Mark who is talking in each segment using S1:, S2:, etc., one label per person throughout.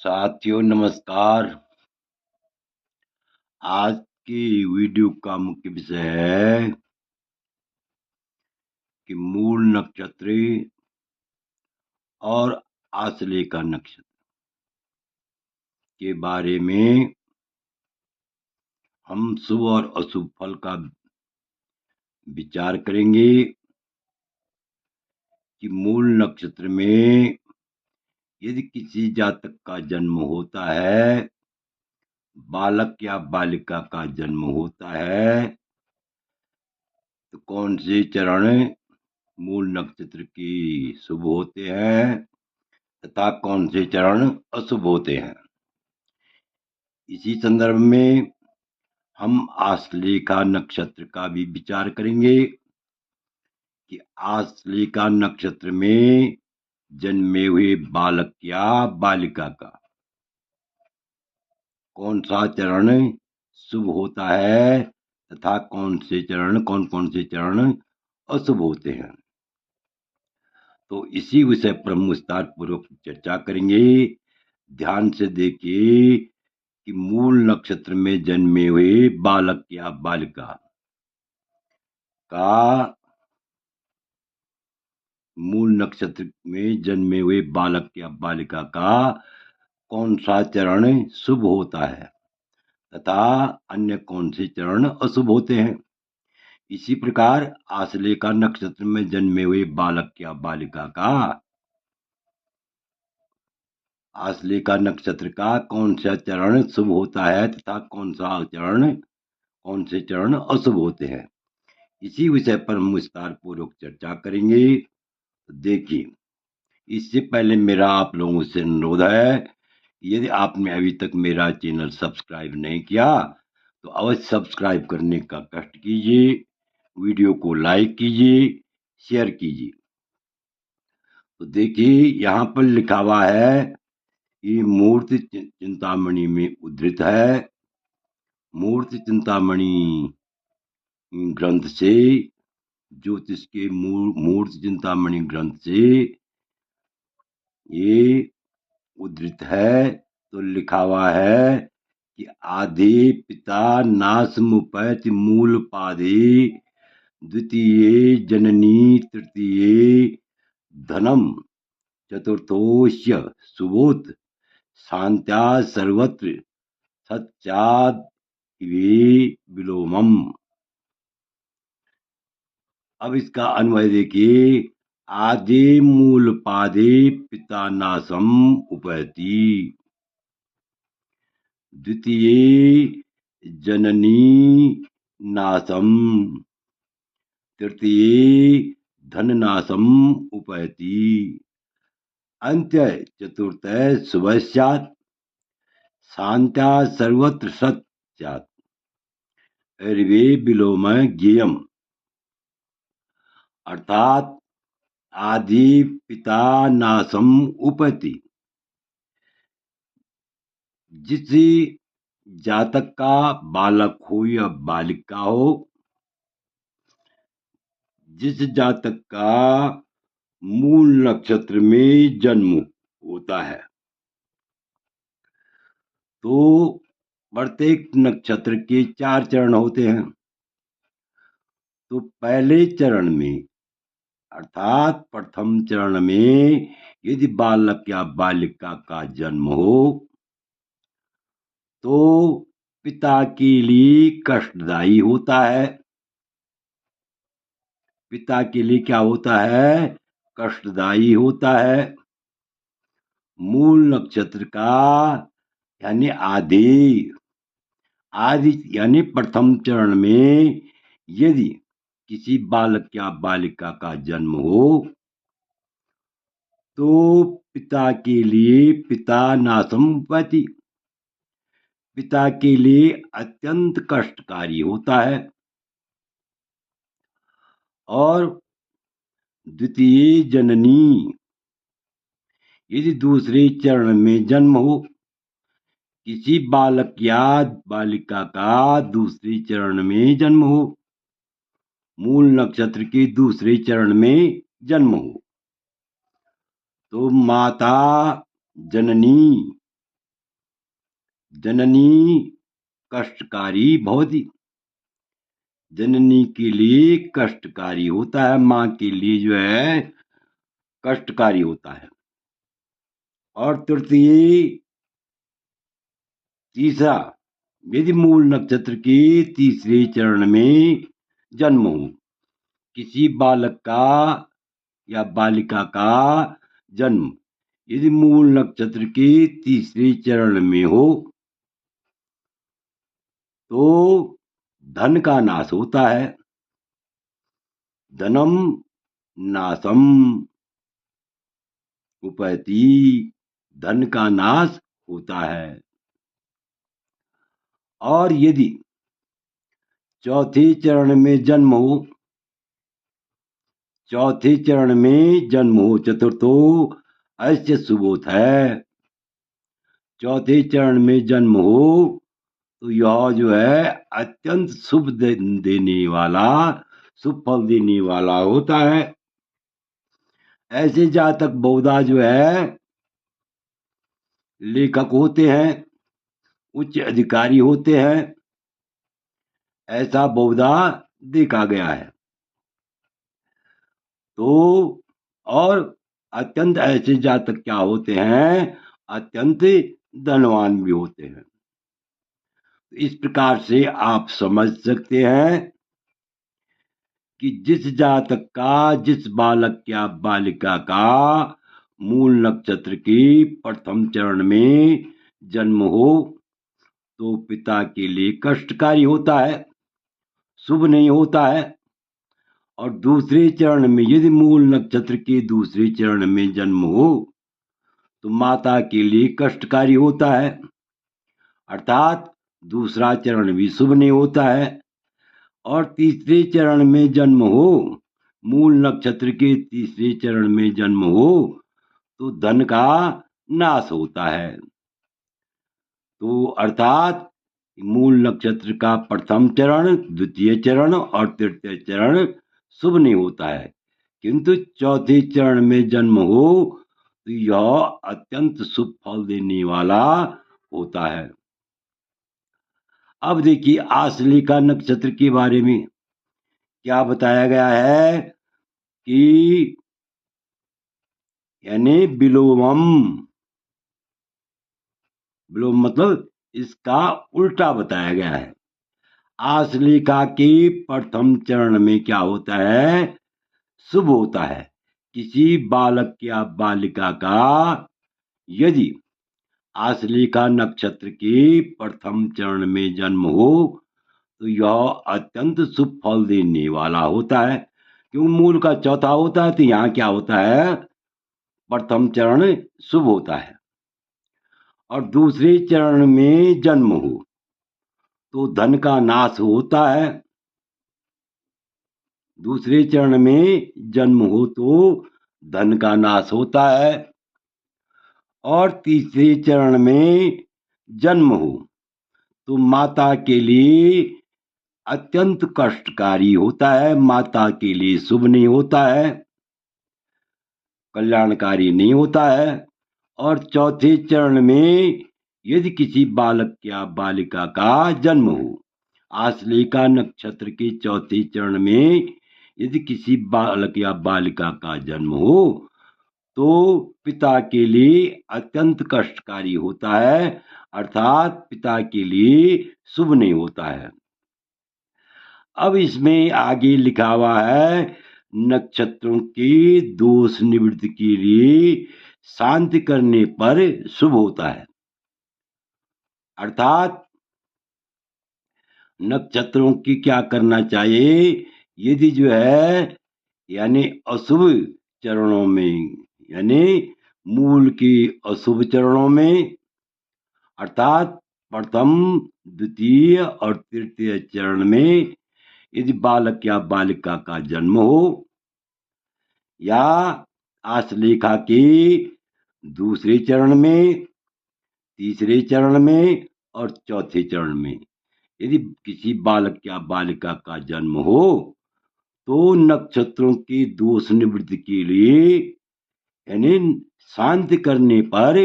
S1: साथियों नमस्कार। आज की वीडियो का मुख्य विषय है कि मूल नक्षत्र और आश्लेषा नक्षत्र के बारे में हम शुभ और अशुभ फल का विचार करेंगे कि मूल नक्षत्र में यदि किसी जातक का जन्म होता है, बालक या बालिका का जन्म होता है, तो कौन से चरण मूल नक्षत्र की शुभ होते हैं तथा कौन से चरण अशुभ होते हैं। इसी संदर्भ में हम आश्लेषा नक्षत्र का भी विचार करेंगे कि आश्लेषा नक्षत्र में जन्मे हुए बालक या बालिका का कौन सा चरण शुभ होता है तथा कौन कौन से चरण अशुभ होते हैं। तो इसी विषय पर हम विस्तार पूर्वक चर्चा करेंगे। ध्यान से देखिए कि मूल नक्षत्र में जन्मे हुए बालक या बालिका का मूल नक्षत्र में जन्मे हुए बालक या बालिका का कौन सा चरण शुभ होता है तथा अन्य कौन से चरण अशुभ होते हैं। इसी प्रकार आश्लेषा नक्षत्र में जन्मे हुए बालक या बालिका का आश्लेषा नक्षत्र का कौन सा चरण शुभ होता है तथा कौन से चरण अशुभ होते हैं। इसी विषय पर हम विस्तार पूर्वक चर्चा करेंगे। देखिए, इससे पहले मेरा आप लोगों से अनुरोध है, यदि आपने अभी तक मेरा चैनल सब्सक्राइब नहीं किया तो अवश्य सब्सक्राइब करने का कष्ट कीजिए, वीडियो को लाइक कीजिए, शेयर कीजिए। तो देखिए, यहाँ पर लिखा हुआ है, ये मूर्ति चिंतामणि में उद्धृत है। मूर्ति चिंतामणि ग्रंथ से, ज्योतिष के मूर्ति चिंतामणि ग्रंथ से ये उद्धृत है। तो लिखा हुआ है कि आदि पिता नासमुपैति मूल पादे, द्वितीये जननी, तृतीये धनम, चतुर्थोस्य सुबोध, शांत्या सर्वत्र सत्याद विलोमम। अब इसका अन्वय देखिए, आदि मूल पादे पिता नासम उपैति, द्वितीये जननी नासम, तृतीये धन नासम उपैति, अंत्य चतुर्थ शुभ स्यात्, शांत्या सर्वत्र सत् स्यात्, ऋवे विलोम ज्ञेयम्। अर्थात आदि पिता नासम उपैति, जिस जातक का बालक हो या बालिका हो, जिस जातक का मूल नक्षत्र में जन्म होता है, तो प्रत्येक नक्षत्र के 4 चरण होते हैं। तो पहले चरण में अर्थात प्रथम चरण में यदि बालक या बालिका का जन्म हो तो पिता के लिए कष्टदायी होता है। पिता के लिए क्या होता है? कष्टदायी होता है। मूल नक्षत्र का यानी आदि यानी प्रथम चरण में यदि किसी बालक या बालिका का जन्म हो तो पिता के लिए पिता नासम उपैति, पिता के लिए अत्यंत कष्टकारी होता है। और द्वितीय जननी, यदि दूसरे चरण में जन्म हो, किसी बालक या बालिका का दूसरे चरण में जन्म हो, मूल नक्षत्र के दूसरे चरण में जन्म हो, तो माता जननी जननी कष्टकारी भवती। जननी के लिए कष्टकारी होता है, माँ के लिए जो है कष्टकारी होता है। और तृतीय तीसरा, यदि मूल नक्षत्र के तीसरे चरण में जन्म हो, किसी बालक का या बालिका का जन्म यदि मूल नक्षत्र के तीसरे चरण में हो तो धन का नाश होता है। धनम नाशम उपैति, धन का नाश होता है। और यदि चौथे चरण में जन्म हो, चौथे चरण में जन्म हो, चतुर्थो ऐसे शुभ होता है। चौथे चरण में जन्म हो तो यह जो है अत्यंत शुभ देने वाला, शुभ फल देने वाला होता है। ऐसे जातक बहुधा जो है लेखक होते हैं, उच्च अधिकारी होते हैं, ऐसा बहुधा देखा गया है। तो और अत्यंत ऐसे जातक क्या होते हैं, अत्यंत धनवान भी होते हैं। इस प्रकार से आप समझ सकते हैं कि जिस जातक का, जिस बालक या बालिका का मूल नक्षत्र के प्रथम चरण में जन्म हो तो पिता के लिए कष्टकारी होता है, शुभ नहीं होता है। और दूसरे चरण में यदि मूल नक्षत्र के दूसरे चरण में जन्म हो तो माता के लिए कष्टकारी होता है, अर्थात दूसरा चरण भी शुभ नहीं होता है। और तीसरे चरण में जन्म हो, मूल नक्षत्र के तीसरे चरण में जन्म हो तो धन का नाश होता है। तो अर्थात मूल नक्षत्र का प्रथम चरण, द्वितीय चरण और तृतीय चरण शुभ नहीं होता है, किंतु चौथे चरण में जन्म हो तो यह अत्यंत शुभ फल देने वाला होता है। अब देखिए आश्लेषा नक्षत्र के बारे में क्या बताया गया है कि यानी विलोमम, विलोम मतलब इसका उल्टा बताया गया है। आश्लेषा के प्रथम चरण में क्या होता है, शुभ होता है। किसी बालक या बालिका का यदि आश्लेषा नक्षत्र के प्रथम चरण में जन्म हो तो यह अत्यंत शुभ फल देने वाला होता है, क्योंकि मूल का चौथा होता है तो यहाँ क्या होता है, प्रथम चरण शुभ होता है। और दूसरे चरण में जन्म हो तो धन का नाश होता है। दूसरे चरण में जन्म हो तो धन का नाश होता है। और तीसरे चरण में जन्म हो तो माता के लिए अत्यंत कष्टकारी होता है, माता के लिए शुभ नहीं होता है, कल्याणकारी नहीं होता है। और चौथे चरण में यदि किसी बालक या बालिका का जन्म हो, आश्लेषा नक्षत्र के चौथे चरण में यदि किसी बालक या बालिका का जन्म हो तो पिता के लिए अत्यंत कष्टकारी होता है, अर्थात पिता के लिए शुभ नहीं होता है। अब इसमें आगे लिखा हुआ है नक्षत्रों के दोष निवृत्ति के लिए शांति करने पर शुभ होता है। अर्थात नक्षत्रों की क्या करना चाहिए, यदि जो है यानी अशुभ चरणों में, यानी मूल के अशुभ चरणों में, अर्थात प्रथम, द्वितीय और तृतीय चरण में यदि बालक या बालिका का जन्म हो या आश्लेषा के दूसरे चरण में, तीसरे चरण में और चौथे चरण में यदि किसी बालक या बालिका का जन्म हो तो नक्षत्रों की दोष निवृत्ति के लिए यानी शांति करने पर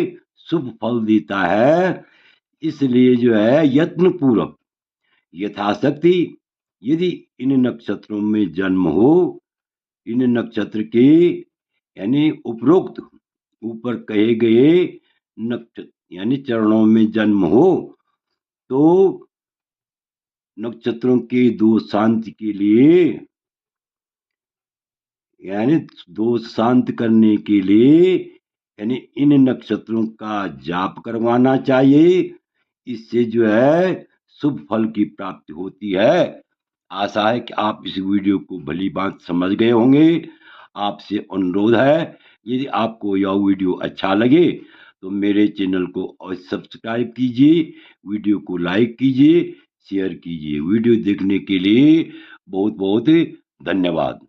S1: शुभ फल देता है। इसलिए जो है यत्न पूर्वक यथाशक्ति यदि इन नक्षत्रों में जन्म हो, इन नक्षत्र के यानी उपरोक्त ऊपर कहे गए नक्षत्र यानी चरणों में जन्म हो, तो नक्षत्रों के दोष शांति के लिए यानी दोष शांत करने के लिए यानी इन नक्षत्रों का जाप करवाना चाहिए। इससे जो है शुभ फल की प्राप्ति होती है। आशा है कि आप इस वीडियो को भली बात समझ गए होंगे। आपसे अनुरोध है, यदि आपको यह वीडियो अच्छा लगे तो मेरे चैनल को अवश्य सब्सक्राइब कीजिए, वीडियो को लाइक कीजिए, शेयर कीजिए। वीडियो देखने के लिए बहुत बहुत धन्यवाद।